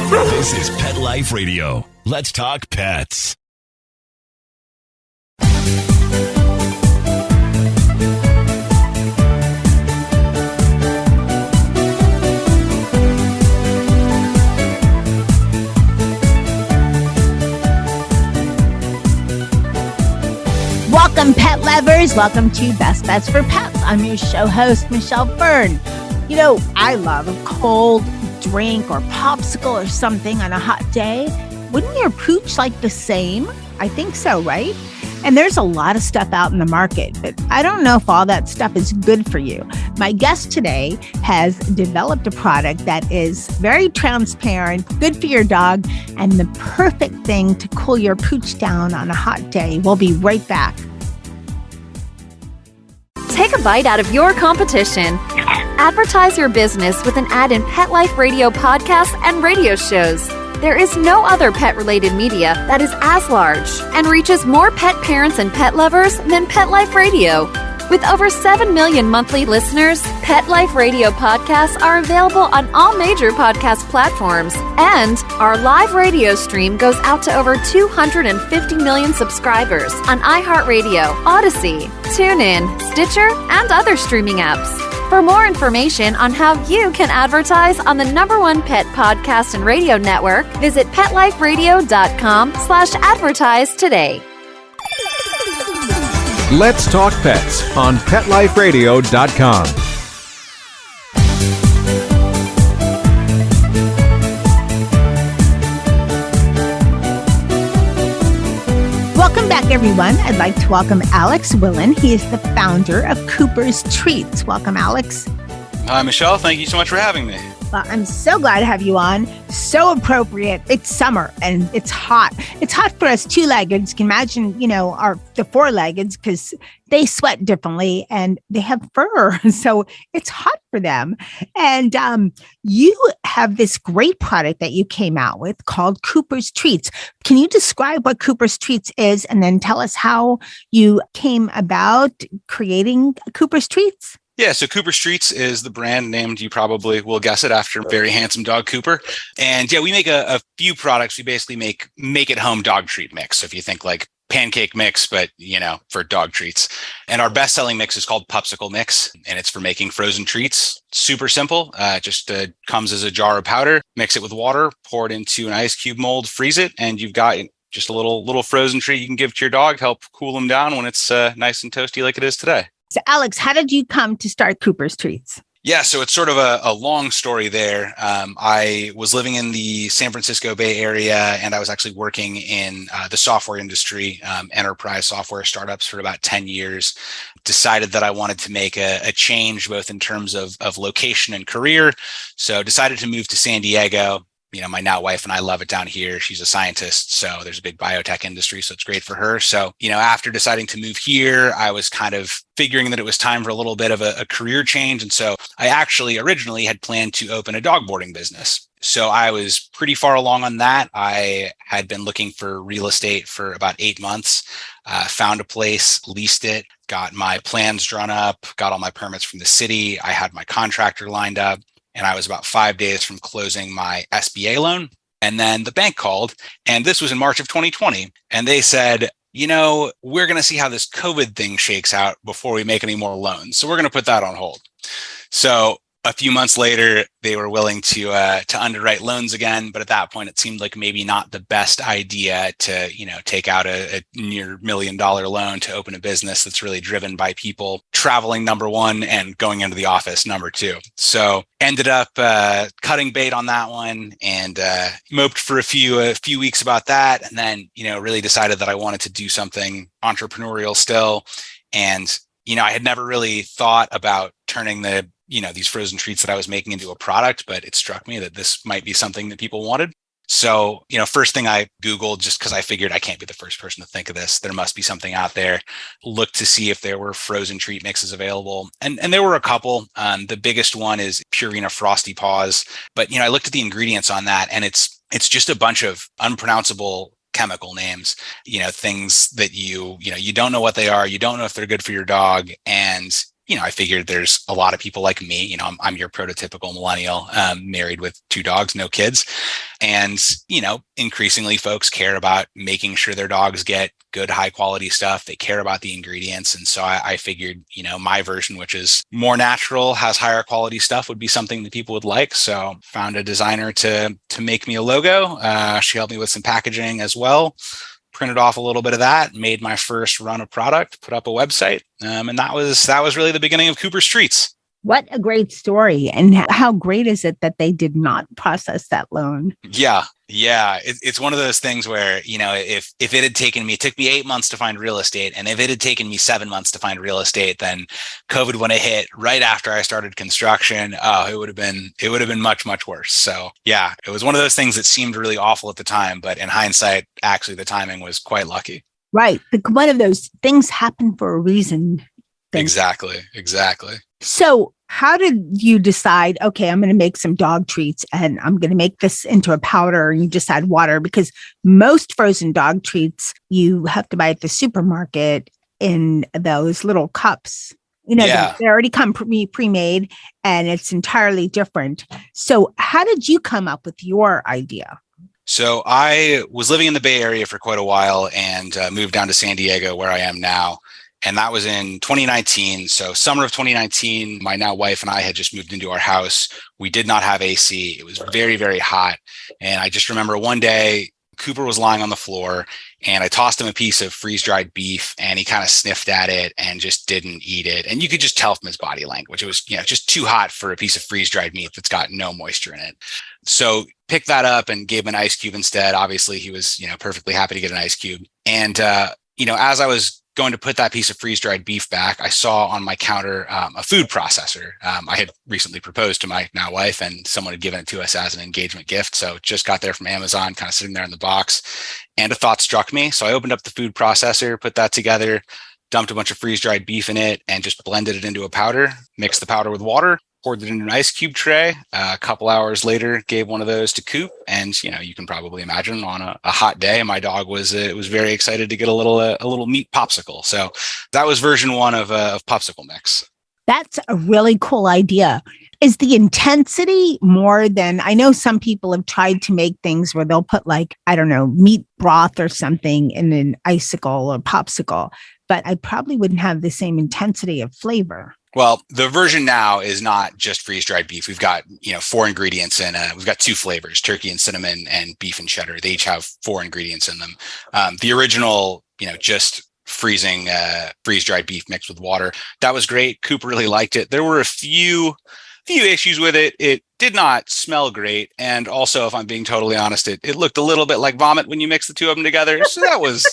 This is Pet Life Radio. Let's talk pets. Welcome, pet lovers. Welcome to Best Bets for Pets. I'm your show host, Michelle Fern. You know, I love a cold drink or popsicle or something on a hot day. Wouldn't your pooch like the same? I think so, right? And there's a lot of stuff out in the market, but I don't know if all that stuff is good for you. My guest today has developed a product that is very transparent, good for your dog, and the perfect thing to cool your pooch down on a hot day. We'll be right back. Take a bite out of your competition. Advertise your business with an ad in Pet Life Radio podcasts and radio shows. There is no other pet-related media that is as large and reaches more pet parents and pet lovers than Pet Life Radio. With over 7 million monthly listeners, Pet Life Radio podcasts are available on all major podcast platforms, and our live radio stream goes out to over 250 million subscribers on iHeartRadio, Odyssey, TuneIn, Stitcher, and other streaming apps. For more information on how you can advertise on the #1 pet podcast and radio network, visit PetLifeRadio.com/advertise today. Let's Talk Pets on PetLifeRadio.com. Welcome back, everyone. I'd like to welcome Alex Willen. He is the founder of Cooper's Treats. Welcome, Alex. Hi, Michelle. Thank you so much for having me. Well, I'm so glad to have you on. So appropriate. It's summer and it's hot. It's hot for us two-leggeds. You can imagine, the four-leggeds because they sweat differently and they have fur. So it's hot for them. And you have this great product that you came out with called Cooper's Treats. Can you describe what Cooper's Treats is and then tell us how you came about creating Cooper's Treats? Yeah, so Cooper's Treats is the brand named, you probably will guess it, after very handsome dog Cooper. And yeah, we make a few products. We basically make it home dog treat mix. So if you think like pancake mix, but for dog treats. And our best-selling mix is called Pupsicle mix, and it's for making frozen treats. Super simple. Just comes as a jar of powder. Mix it with water, pour it into an ice cube mold, freeze it, and you've got just a little frozen treat you can give to your dog, help cool them down when it's nice and toasty like it is today. So, Alex, how did you come to start Cooper's Treats? Yeah, so it's sort of a long story there. I was living in the San Francisco Bay Area, and I was actually working in the software industry, enterprise software startups for about 10 years. Decided that I wanted to make a change both in terms of location and career. So decided to move to San Diego. My now wife and I love it down here. She's a scientist, so there's a big biotech industry, so it's great for her. So, after deciding to move here, I was kind of figuring that it was time for a little bit of a career change. And so I actually originally had planned to open a dog boarding business. So I was pretty far along on that. I had been looking for real estate for about 8 months, found a place, leased it, got my plans drawn up, got all my permits from the city. I had my contractor lined up. And I was about 5 days from closing my SBA loan. And then the bank called, and this was in March of 2020. And they said, we're going to see how this COVID thing shakes out before we make any more loans. So we're going to put that on hold. So a few months later, they were willing to underwrite loans again. But at that point, it seemed like maybe not the best idea to, take out a near $1 million loan to open a business that's really driven by people traveling, number one, and going into the office, number two. So ended up cutting bait on that one and moped for a few weeks about that. And then, really decided that I wanted to do something entrepreneurial still. And, I had never really thought about turning these frozen treats that I was making into a product, but it struck me that this might be something that people wanted. So, first thing I Googled, just because I figured I can't be the first person to think of this, there must be something out there, looked to see if there were frozen treat mixes available. And there were a couple. The biggest one is Purina Frosty Paws. But, I looked at the ingredients on that, and it's just a bunch of unpronounceable chemical names, things that you don't know what they are. You don't know if they're good for your dog. And I figured there's a lot of people like me, I'm your prototypical millennial, married with 2 dogs, no kids. And, increasingly folks care about making sure their dogs get good, high quality stuff. They care about the ingredients. And so I figured, my version, which is more natural, has higher quality stuff, would be something that people would like. So found a designer to make me a logo. She helped me with some packaging as well. Printed off a little bit of that, made my first run of product, put up a website. And that was really the beginning of Cooper's Treats. What a great story. And how great is it that they did not process that loan? Yeah. It's one of those things where, if it had taken me, it took me 8 months to find real estate. And if it had taken me 7 months to find real estate, then COVID would have hit right after I started construction. It would have been much, much worse. So yeah, it was one of those things that seemed really awful at the time, but in hindsight, actually the timing was quite lucky. Right. One of those things happen for a reason. Exactly. So how did you decide, okay, I'm going to make some dog treats and I'm going to make this into a powder, and you just add water? Because most frozen dog treats you have to buy at the supermarket in those little cups. They already come pre-made and it's entirely different. So how did you come up with your idea? So I was living in the Bay Area for quite a while and moved down to San Diego, where I am now. And that was in 2019. So summer of 2019, my now wife and I had just moved into our house. We did not have AC. It was very, very hot. And I just remember one day Cooper was lying on the floor and I tossed him a piece of freeze-dried beef and he kind of sniffed at it and just didn't eat it. And you could just tell from his body language, it was, just too hot for a piece of freeze-dried meat that's got no moisture in it. So picked that up and gave him an ice cube instead. Obviously he was, perfectly happy to get an ice cube. And, as I was going to put that piece of freeze-dried beef back, I saw on my counter a food processor. I had recently proposed to my now wife and someone had given it to us as an engagement gift. So just got there from Amazon, kind of sitting there in the box, and a thought struck me. So I opened up the food processor, put that together, dumped a bunch of freeze-dried beef in it and just blended it into a powder, mixed the powder with water, poured it into an ice cube tray. A couple hours later, gave one of those to Coop. And, you can probably imagine on a hot day, my dog was very excited to get a little meat popsicle. So that was version one of Pupsicle mix. That's a really cool idea. Is the intensity more than, I know some people have tried to make things where they'll put meat broth or something in an icicle or popsicle, but I probably wouldn't have the same intensity of flavor. Well, the version now is not just freeze-dried beef. We've got, 4 ingredients in we've got 2 flavors, turkey and cinnamon and beef and cheddar. They each have 4 ingredients in them. The original, just freezing freeze-dried beef mixed with water, that was great. Cooper really liked it. There were a few issues with it. It did not smell great. And also, if I'm being totally honest, it looked a little bit like vomit when you mix the 2 of them together. So that was,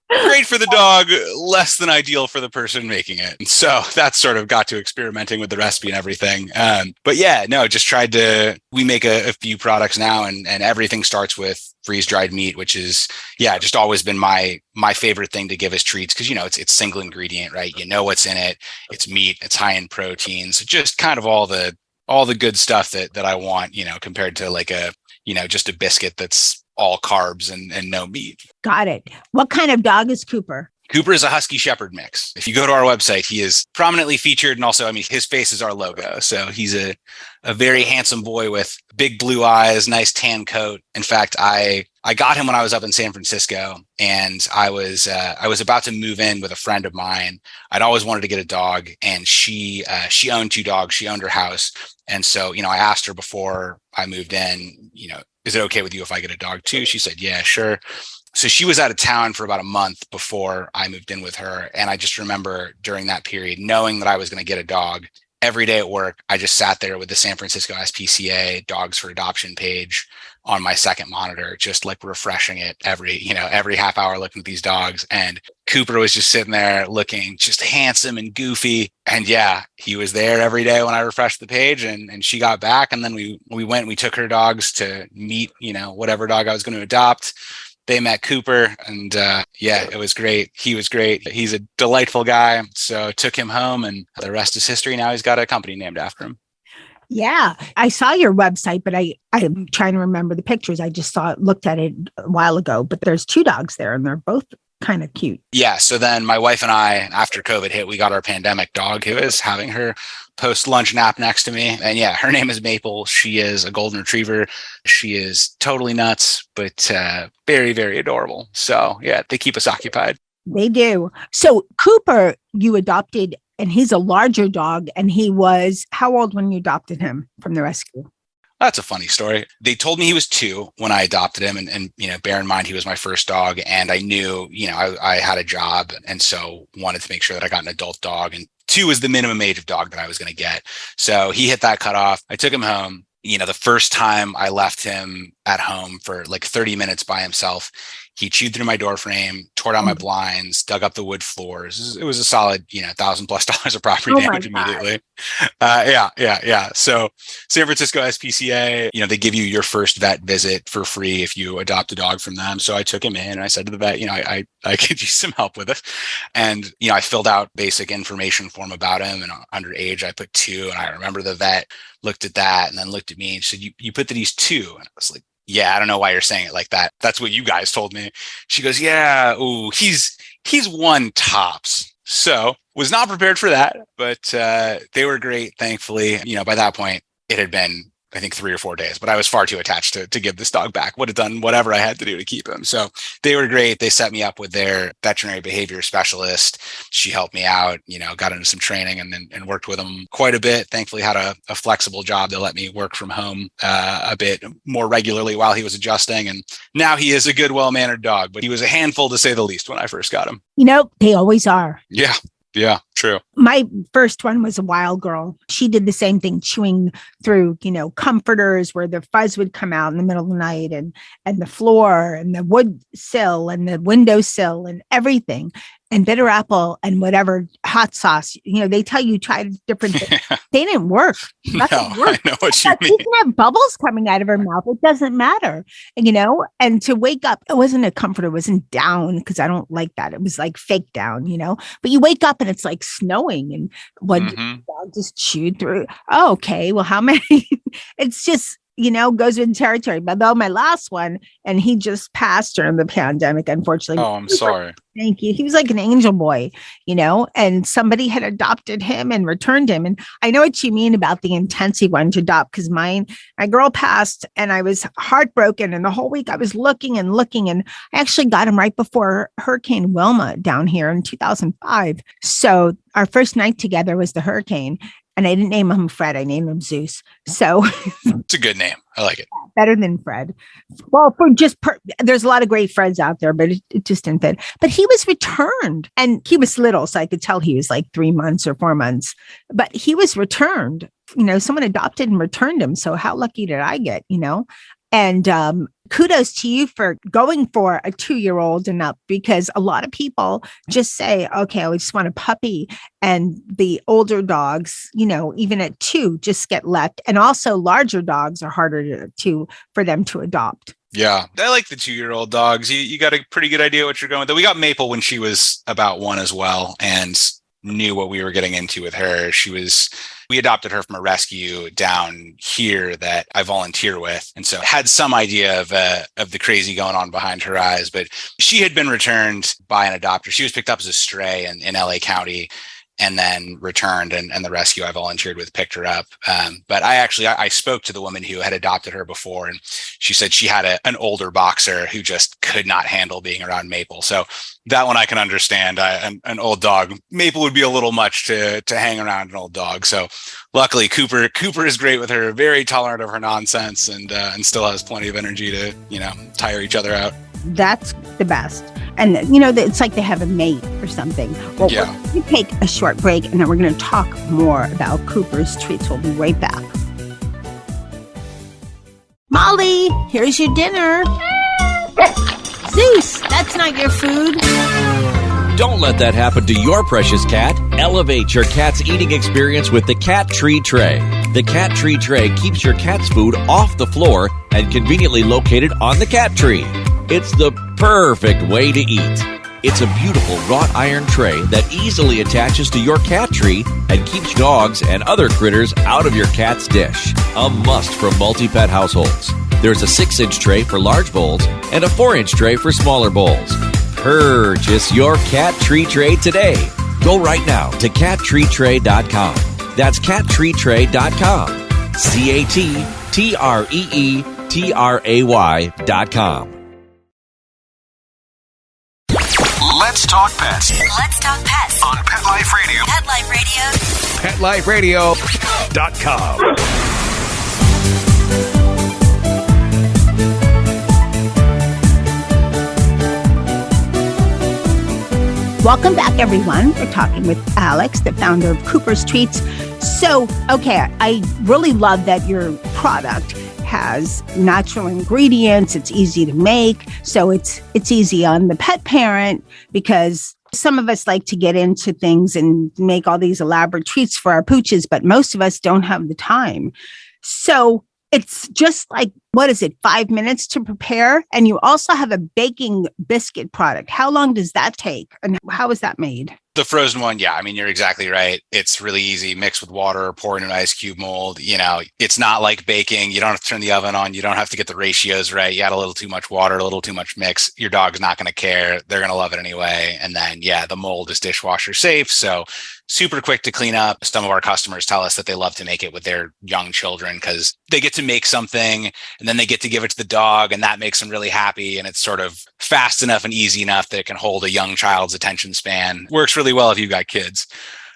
great for the dog, less than ideal for the person making it. And so that sort of got to experimenting with the recipe and everything. But just tried to, we make a few products now and everything starts with freeze-dried meat, which is, just always been my favorite thing to give as treats. Cause it's single ingredient, right? You know what's in it. It's meat, it's high in proteins, just kind of all the good stuff that I want, compared to like just a biscuit that's all carbs and no meat. Got it. What kind of dog is Cooper? Cooper is a Husky Shepherd mix. If you go to our website, he is prominently featured. And also, his face is our logo. So he's a very handsome boy with big blue eyes, nice tan coat. In fact, I got him when I was up in San Francisco and I was about to move in with a friend of mine. I'd always wanted to get a dog and she owned 2 dogs. She owned her house. And so, I asked her before I moved in, is it okay with you if I get a dog too? She said, yeah, sure. So she was out of town for about a month before I moved in with her. And I just remember during that period, knowing that I was going to get a dog, every day at work, I just sat there with the San Francisco SPCA Dogs for Adoption page on my second monitor, just like refreshing it every half hour, looking at these dogs. And Cooper was just sitting there looking just handsome and goofy. And he was there every day when I refreshed the page and she got back. And then we took her dogs to meet, whatever dog I was going to adopt. They met Cooper and it was great. He was great. He's a delightful guy. So took him home and the rest is history. Now he's got a company named after him. Yeah, I saw your website, but I'm trying to remember the pictures. I just looked at it a while ago, but there's 2 dogs there and they're both kind of cute. Yeah. So then my wife and I, after COVID hit, we got our pandemic dog who is having her post-lunch nap next to me. And yeah, her name is Maple. She is a golden retriever. She is totally nuts, but very, very adorable. So yeah, they keep us occupied. They do. So Cooper, you adopted, and he's a larger dog. And he was how old when you adopted him from the rescue? That's a funny story. They told me he was 2 when I adopted him. And bear in mind, he was my first dog. And I knew, I had a job. And so wanted to make sure that I got an adult dog. And 2 is the minimum age of dog that I was going to get. So he hit that cutoff. I took him home. The first time I left him at home for like 30 minutes by himself, he chewed through my door frame, tore down my blinds, dug up the wood floors. It was a solid, $1,000+ of property damage immediately. Yeah. So San Francisco SPCA, they give you your first vet visit for free if you adopt a dog from them. So I took him in and I said to the vet, I could use some help with it. And, I filled out basic information form about him, and under age I put 2. And I remember the vet looked at that and then looked at me and said, you put that he's 2. And I was like, yeah, I don't know why you're saying it like that. That's what you guys told me. She goes, yeah, he's 1 tops. So was not prepared for that, but they were great. Thankfully, by that point it had been, I think 3 or 4 days, but I was far too attached to give this dog back. Would have done whatever I had to do to keep him. So they were great. They set me up with their veterinary behavior specialist. She helped me out, got into some training and worked with them quite a bit. Thankfully had a flexible job. They let me work from home a bit more regularly while he was adjusting. And now he is a good, well-mannered dog, but he was a handful to say the least when I first got him. They always are. Yeah, true. My first one was a wild girl. She did the same thing, chewing through, comforters where the fuzz would come out in the middle of the night, and the floor and the wood sill and the windowsill and everything. And bitter apple and whatever hot sauce, they tell you try different things. They didn't work. Nothing worked. I know what you mean. She can have bubbles coming out of her mouth. It doesn't matter. And to wake up, it wasn't a comforter. It wasn't down, because I don't like that. It was like fake down, but you wake up and it's like snowing, and dog just chewed through. Oh, okay. Well, how many? It's just, goes with territory. But though my last one, and he just passed during the pandemic, unfortunately. Oh, I'm sorry. Thank you. He was like an angel boy, and somebody had adopted him and returned him. And I know what you mean about the intensity one to adopt, because my girl passed and I was heartbroken. And the whole week I was looking. And I actually got him right before Hurricane Wilma down here in 2005. So our first night together was the hurricane. And I didn't name him Fred. I named him Zeus. So it's a good name. I like it. Better than Fred. Well, there's a lot of great Freds out there, but it just didn't fit. But he was returned, and he was little, so I could tell he was like 3 months or 4 months. But he was returned. Someone adopted and returned him. So how lucky did I get? And kudos to you for going for a 2-year-old and up, because a lot of people just say, okay, I just want a puppy. And the older dogs, even at 2, just get left. And also larger dogs are harder for them to adopt. Yeah, I like the 2-year-old dogs. You got a pretty good idea what you're going with. We got Maple when she was about 1 as well, and knew what we were getting into with her. We adopted her from a rescue down here that I volunteer with. And so had some idea of the crazy going on behind her eyes, but she had been returned by an adopter. She was picked up as a stray in LA County, and then returned, and the rescue I volunteered with picked her up. But I spoke to the woman who had adopted her before, and she said she had an older boxer who just could not handle being around Maple. So that one I can understand. An old dog, Maple would be a little much to hang around an old dog. So luckily Cooper is great with her, very tolerant of her nonsense, and still has plenty of energy to, tire each other out. That's the best. And, it's like they have a mate or something. Well, yeah. We're going to take a short break, and then we're going to talk more about Cooper's treats. We'll be right back. Molly, here's your dinner. Zeus, that's not your food. Don't let that happen to your precious cat. Elevate your cat's eating experience with the Cat Tree Tray. The Cat Tree Tray keeps your cat's food off the floor and conveniently located on the cat tree. It's the perfect way to eat. It's a beautiful wrought iron tray that easily attaches to your cat tree and keeps dogs and other critters out of your cat's dish. A must for multi-pet households. There's a 6-inch tray for large bowls and a 4-inch tray for smaller bowls. Purchase your cat tree tray today. Go right now to cattreetray.com. That's cattreetray.com. cattreetray.com. Let's talk pets Let's talk pets on Pet Life Radio. Pet Life Radio. PetLifeRadio.com. Welcome back, everyone. We're talking with Alex, the founder of Cooper's Treats. So, okay, I really love that your product has natural ingredients. It's easy to make. So it's easy on the pet parent, because some of us like to get into things and make all these elaborate treats for our pooches, but most of us don't have the time. So it's just like, 5 minutes to prepare? And you also have a baking biscuit product. How long does that take? And how is that made? The frozen one, yeah. I mean, you're exactly right. It's really easy. Mix with water, pour in an ice cube mold. It's not like baking. You don't have to turn the oven on. You don't have to get the ratios right. You add a little too much water, a little too much mix. Your dog's not going to care. They're going to love it anyway. And then, the mold is dishwasher safe. So super quick to clean up. Some of our customers tell us that they love to make it with their young children because they get to make something and then they get to give it to the dog, and that makes them really happy. And it's sort of fast enough and easy enough that it can hold a young child's attention span. Works really well if you've got kids.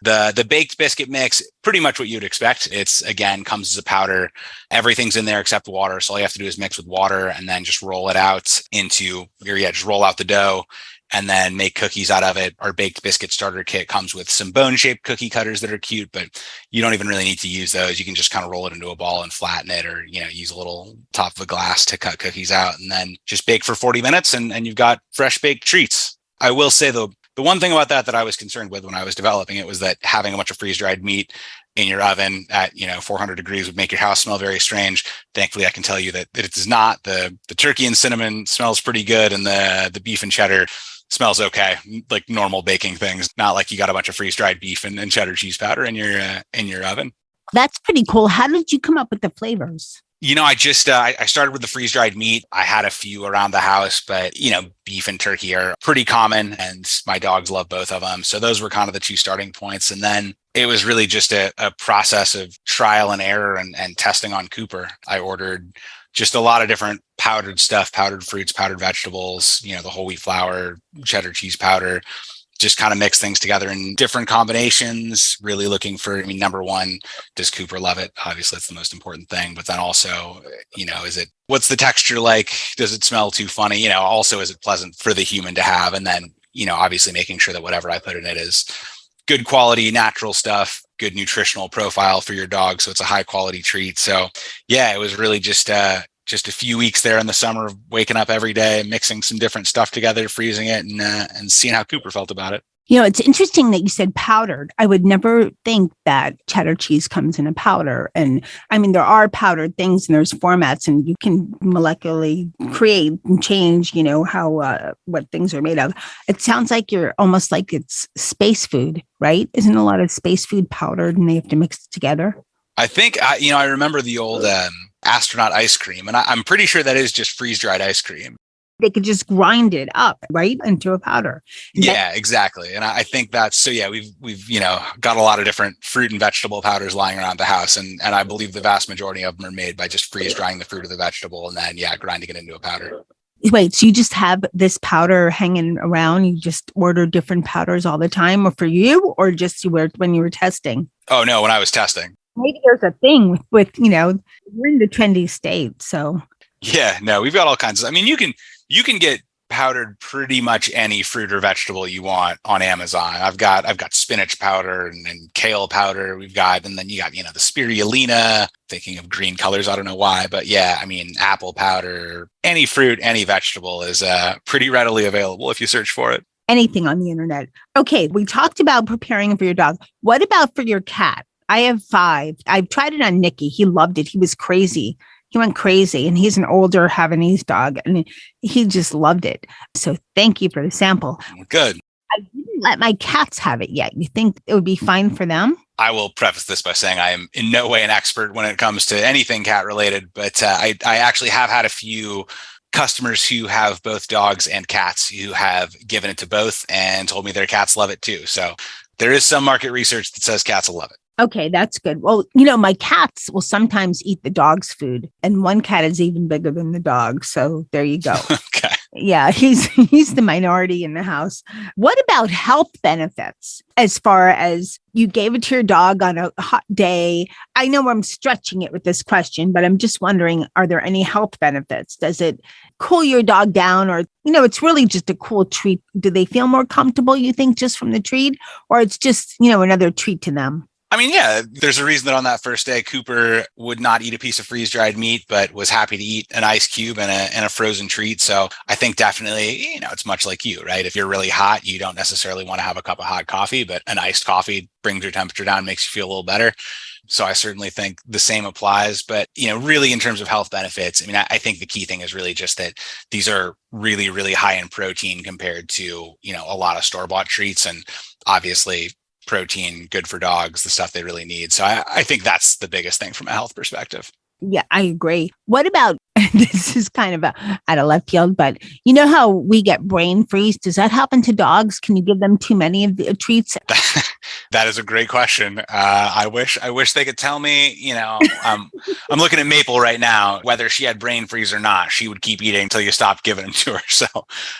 The baked biscuit mix, pretty much what you'd expect. It's, again, comes as a powder. Everything's in there except water. So all you have to do is mix with water and then just roll it out just roll out the dough and then make cookies out of it. Our baked biscuit starter kit comes with some bone-shaped cookie cutters that are cute, but you don't even really need to use those. You can just kind of roll it into a ball and flatten it, or use a little top of a glass to cut cookies out, and then just bake for 40 minutes and you've got fresh baked treats. I will say, though, the one thing about that I was concerned with when I was developing it was that having a bunch of freeze-dried meat in your oven at 400 degrees would make your house smell very strange. Thankfully, I can tell you that it does not. The turkey and cinnamon smells pretty good, and the beef and cheddar smells okay, like normal baking things. Not like you got a bunch of freeze-dried beef and cheddar cheese powder in your oven. That's pretty cool. How did you come up with the flavors? I just, I started with the freeze-dried meat. I had a few around the house, but, beef and turkey are pretty common and my dogs love both of them. So those were kind of the two starting points. And then it was really just a process of trial and error and testing on Cooper. I ordered just a lot of different powdered stuff, powdered fruits, powdered vegetables, the whole wheat flour, cheddar cheese powder, just kind of mix things together in different combinations, really looking for, number one, does Cooper love it? Obviously, that's the most important thing. But then also, what's the texture like? Does it smell too funny? Also, is it pleasant for the human to have? And then, obviously making sure that whatever I put in it is good quality, natural stuff, good nutritional profile for your dog. So it's a high quality treat. So yeah, it was really just a few weeks there in the summer of waking up every day, mixing some different stuff together, freezing it, and seeing how Cooper felt about it. It's interesting that you said powdered. I would never think that cheddar cheese comes in a powder. And there are powdered things and there's formats, and you can molecularly create and change, how, what things are made of. It sounds like you're almost like it's space food, right? Isn't a lot of space food powdered and they have to mix it together? I think, I remember the old astronaut ice cream, and I'm pretty sure that is just freeze-dried ice cream. They could just grind it up, right, into a powder. Yeah, exactly. And I think that's, so yeah, we've got a lot of different fruit and vegetable powders lying around the house. And I believe the vast majority of them are made by just freeze drying the fruit of the vegetable and then, grinding it into a powder. Wait, so you just have this powder hanging around? You just order different powders all the time, or for you, or just when you were testing? Oh, no, when I was testing. Maybe there's a thing with, we're in the trendy state, so. Yeah, no, we've got all kinds of, you can get powdered pretty much any fruit or vegetable you want on Amazon. I've got spinach powder and kale powder. And then you got, the spirulina, thinking of green colors. I don't know why, but yeah, apple powder, any fruit, any vegetable is pretty readily available if you search for it. Anything on the internet. Okay, we talked about preparing for your dog. What about for your cat? I have 5. I've tried it on Nicky. He loved it. He was crazy. He went crazy, and he's an older Havanese dog, and he just loved it. So thank you for the sample. Good. I didn't let my cats have it yet. You think it would be fine for them? I will preface this by saying I am in no way an expert when it comes to anything cat related, but I actually have had a few customers who have both dogs and cats who have given it to both and told me their cats love it too. So there is some market research that says cats will love it. Okay, that's good. Well, my cats will sometimes eat the dog's food, and one cat is even bigger than the dog. So there you go. Okay. Yeah, he's the minority in the house. What about health benefits? As far as you gave it to your dog on a hot day, I know I'm stretching it with this question, but I'm just wondering, are there any health benefits? Does it cool your dog down, or, it's really just a cool treat? Do they feel more comfortable, you think, just from the treat, or it's just, another treat to them? I mean, yeah, there's a reason that on that first day, Cooper would not eat a piece of freeze-dried meat, but was happy to eat an ice cube and a frozen treat. So I think definitely, it's much like you, right? If you're really hot, you don't necessarily want to have a cup of hot coffee, but an iced coffee brings your temperature down, makes you feel a little better. So I certainly think the same applies. But, really in terms of health benefits, I mean, I think the key thing is really just that these are really, really high in protein compared to, a lot of store-bought treats. And obviously, protein, good for dogs, the stuff they really need. So I think that's the biggest thing from a health perspective. Yeah, I agree. What about, this is kind of out of left field, but you know how we get brain freeze? Does that happen to dogs? Can you give them too many of the treats? That is a great question. I wish they could tell me, I'm looking at Maple right now, whether she had brain freeze or not, she would keep eating until you stopped giving them to her. So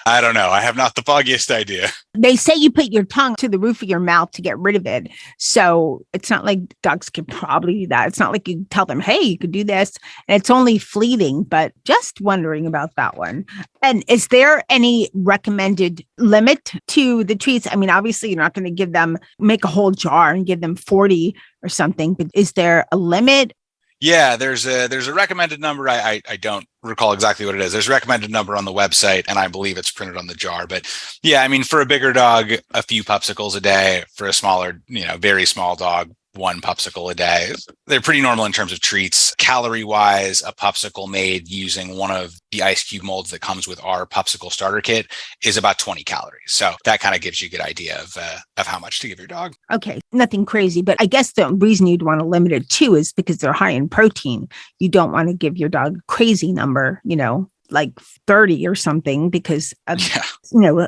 I don't know. I have not the foggiest idea. They say you put your tongue to the roof of your mouth to get rid of it. So it's not like dogs could probably do that. It's not like you tell them, hey, you could do this. And it's only fleeting, but just wondering about that one. And is there any recommended limit to the treats? I mean, obviously you're not going to make a whole jar and give them 40 or something, but is there a limit? Yeah, there's a recommended number. I don't recall exactly what it is. There's a recommended number on the website, and I believe it's printed on the jar. But yeah, I mean, for a bigger dog, a few Pupsicles a day. For a smaller, very small dog, one Pupsicle a day. They're pretty normal in terms of treats. Calorie wise, a Pupsicle made using one of the ice cube molds that comes with our Pupsicle starter kit is about 20 calories. So that kind of gives you a good idea of how much to give your dog. Okay, nothing crazy, but I guess the reason you'd want to limit it too is because they're high in protein. You don't want to give your dog a crazy number, like 30 or something, because of,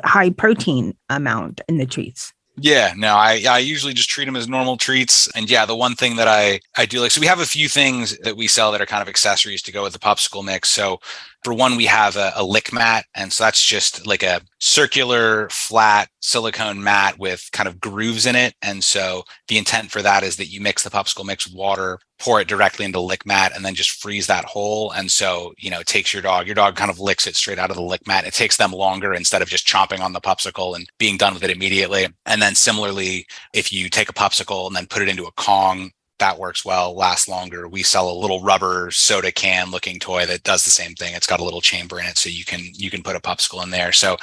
high protein amount in the treats. Yeah, no, I usually just treat them as normal treats. And yeah, the one thing that I do like, so we have a few things that we sell that are kind of accessories to go with the Pupsicle mix. So for one, we have a lick mat. And so that's just like a circular flat silicone mat with kind of grooves in it. And so the intent for that is that you mix the Pupsicle mix with water, pour it directly into the lick mat, and then just freeze that whole. And so, it takes your dog kind of licks it straight out of the lick mat. It takes them longer instead of just chomping on the Pupsicle and being done with it immediately. And then similarly, if you take a Pupsicle and then put it into a Kong, that works well, lasts longer. We sell a little rubber soda can looking toy that does the same thing. It's got a little chamber in it, so you can put a Pupsicle in there. So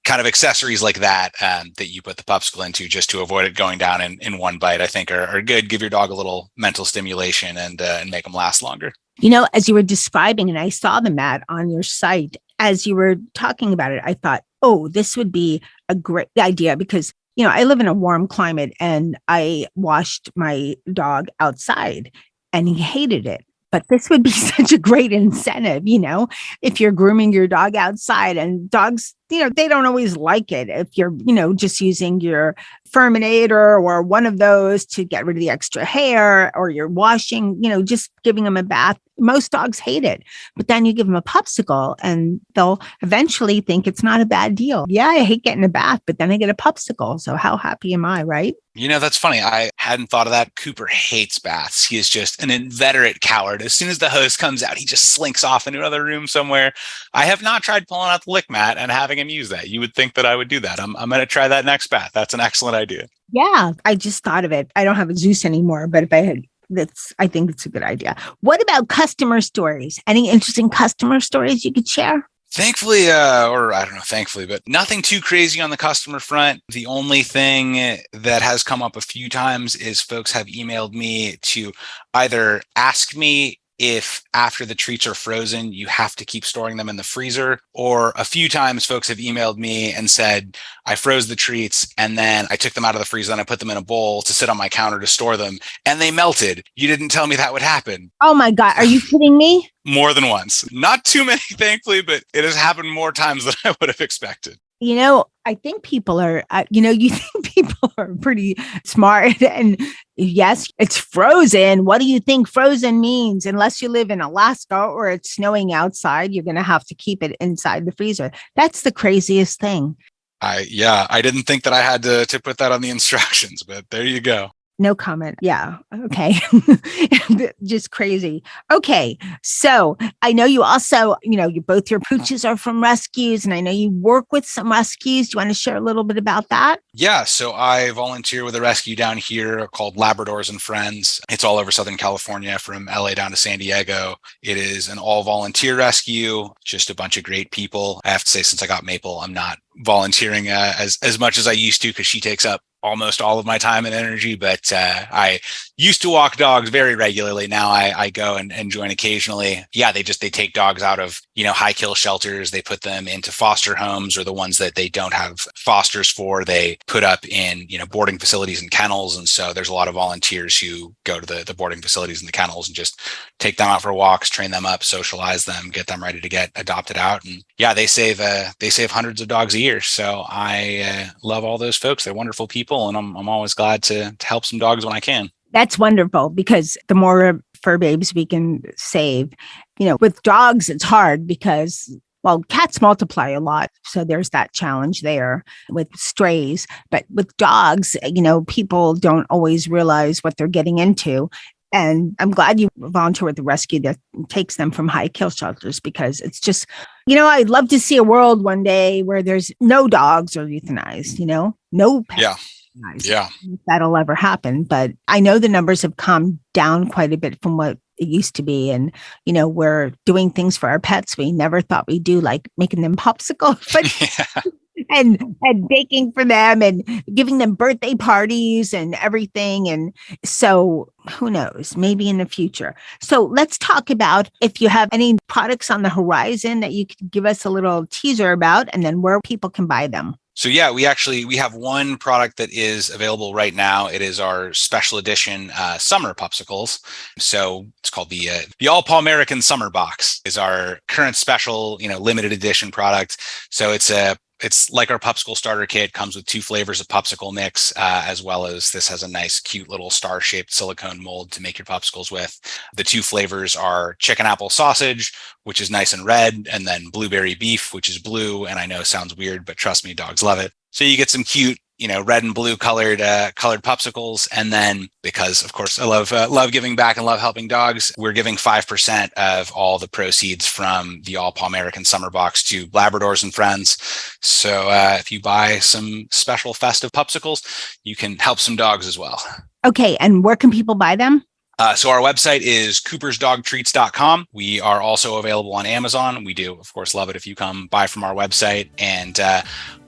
kind of accessories like that that you put the Pupsicle into just to avoid it going down in one bite, I think are good. Give your dog a little mental stimulation and make them last longer. As you were describing, and I saw the mat on your site, as you were talking about it, I thought, oh, this would be a great idea because I live in a warm climate and I washed my dog outside and he hated it. But this would be such a great incentive, if you're grooming your dog outside, and dogs, they don't always like it. If you're, just using your Furminator or one of those to get rid of the extra hair, or you're washing, just giving them a bath. Most dogs hate it, but then you give them a Pupsicle and they'll eventually think it's not a bad deal. Yeah, I hate getting a bath, but then I get a Pupsicle. So how happy am I, right? That's funny. I hadn't thought of that. Cooper hates baths. He is just an inveterate coward. As soon as the hose comes out, he just slinks off into another room somewhere. I have not tried pulling out the lick mat and having him use that. You would think that I would do that. I'm going to try that next bath. That's an excellent idea. Yeah, I just thought of it. I don't have a Zeus anymore, but if I had, I think it's a good idea. What about customer stories? Any interesting customer stories you could share? Thankfully, or I don't know, thankfully, but nothing too crazy on the customer front. The only thing that has come up a few times is folks have emailed me to either ask me if after the treats are frozen, you have to keep storing them in the freezer. Or a few times folks have emailed me and said, I froze the treats and then I took them out of the freezer and I put them in a bowl to sit on my counter to store them and they melted. You didn't tell me that would happen. Oh my God. Are you kidding me? More than once. Not too many, thankfully, but it has happened more times than I would have expected. I think people are, you think people are pretty smart. And yes, it's frozen. What do you think frozen means? Unless you live in Alaska or it's snowing outside, you're going to have to keep it inside the freezer. That's the craziest thing. I didn't think that I had to put that on the instructions, but there you go. No comment. Yeah. Okay. Just crazy. Okay. So I know you also, both your pooches are from rescues and I know you work with some rescues. Do you want to share a little bit about that? Yeah. So I volunteer with a rescue down here called Labradors and Friends. It's all over Southern California from LA down to San Diego. It is an all volunteer rescue, just a bunch of great people. I have to say, since I got Maple, I'm not volunteering as much as I used to because she takes up almost all of my time and energy, but I used to walk dogs very regularly. Now I go and join occasionally. Yeah, they take dogs out of, high kill shelters. They put them into foster homes, or the ones that they don't have fosters for, they put up in, boarding facilities and kennels. And so there's a lot of volunteers who go to the boarding facilities and the kennels and just take them out for walks, train them up, socialize them, get them ready to get adopted out. And yeah, they save hundreds of dogs a year. So I love all those folks. They're wonderful people. And I'm always glad to help some dogs when I can. That's wonderful, because the more fur babes we can save, with dogs, it's hard because, cats multiply a lot. So there's that challenge there with strays. But with dogs, people don't always realize what they're getting into. And I'm glad you volunteer with the rescue that takes them from high kill shelters, because it's just, I'd love to see a world one day where there's no dogs are euthanized, no pets. Yeah. Yeah. If that'll ever happen. But I know the numbers have come down quite a bit from what it used to be. And, we're doing things for our pets we never thought we'd do, like making them popsicles. But and baking for them and giving them birthday parties and everything. And so who knows, maybe in the future. So let's talk about if you have any products on the horizon that you could give us a little teaser about, and then where people can buy them. So yeah, we have one product that is available right now. It is our special edition summer Pupsicles. So it's called the All Palmerican Summer Box is our current special, limited edition product. So it's like our Pupsicle starter kit, comes with 2 flavors of Pupsicle mix, as well as this has a nice, cute little star-shaped silicone mold to make your Pupsicles with. The 2 flavors are chicken apple sausage, which is nice and red, and then blueberry beef, which is blue. And I know it sounds weird, but trust me, dogs love it. So you get some cute, red and blue colored Pupsicles. And then, because of course I love giving back and love helping dogs, we're giving 5% of all the proceeds from the All Palmerican Summer Box to Labradors and Friends. So if you buy some special festive Pupsicles, you can help some dogs as well. Okay. And where can people buy them? So our website is coopersdogtreats.com. We are also available on Amazon. We do, of course, love it if you come buy from our website. And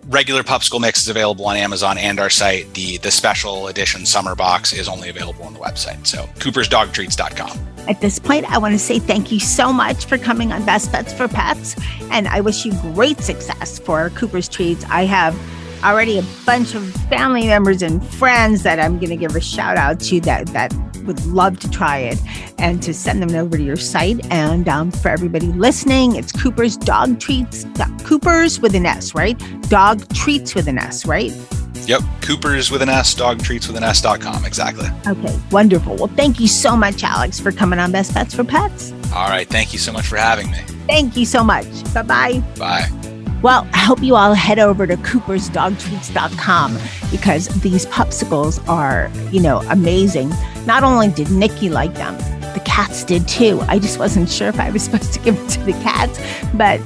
regular Pupsicle mix is available on Amazon and our site. The special edition summer box is only available on the website. So coopersdogtreats.com. At this point, I want to say thank you so much for coming on Best Bets for Pets. And I wish you great success for Cooper's Treats. I have already a bunch of family members and friends that I'm going to give a shout out to that would love to try it, and to send them over to your site. And for everybody listening, it's Cooper's Dog Treats, Cooper's with an S, right? Dog Treats with an S, right? Yep. Cooper's with an S, dogtreatswithan.com. Exactly. Okay. Wonderful. Well, thank you so much, Alex, for coming on Best Bets for Pets. All right. Thank you so much for having me. Thank you so much. Bye-bye. Bye. Well, I hope you all head over to coopersdogtreats.com, because these Pupsicles are, amazing. Not only did Nikki like them, the cats did too. I just wasn't sure if I was supposed to give it to the cats, but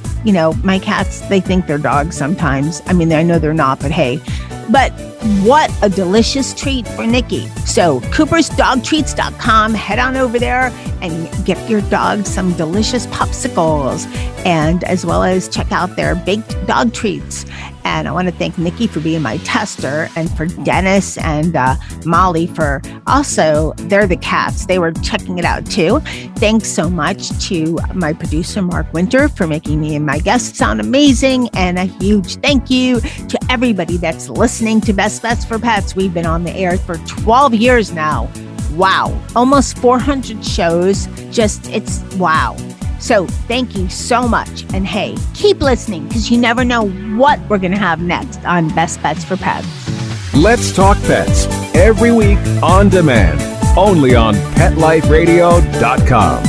my cats, they think they're dogs sometimes. I mean, I know they're not, but hey. But what a delicious treat for Nikki. So coopersdogtreats.com, head on over there and get your dog some delicious Pupsicles, and as well as check out their baked dog treats. And I want to thank Nikki for being my tester, and for Dennis and Molly for also, they're the cats. They were checking it out too. Thanks so much to my producer, Mark Winter, for making me and my guests sound amazing. And a huge thank you to everybody that's listening to Best Bets for Pets. We've been on the air for 12 years now. Wow. Almost 400 shows. It's wow. So thank you so much. And hey, keep listening, because you never know what we're going to have next on Best Bets for Pets. Let's Talk Pets, every week on demand, only on PetLifeRadio.com.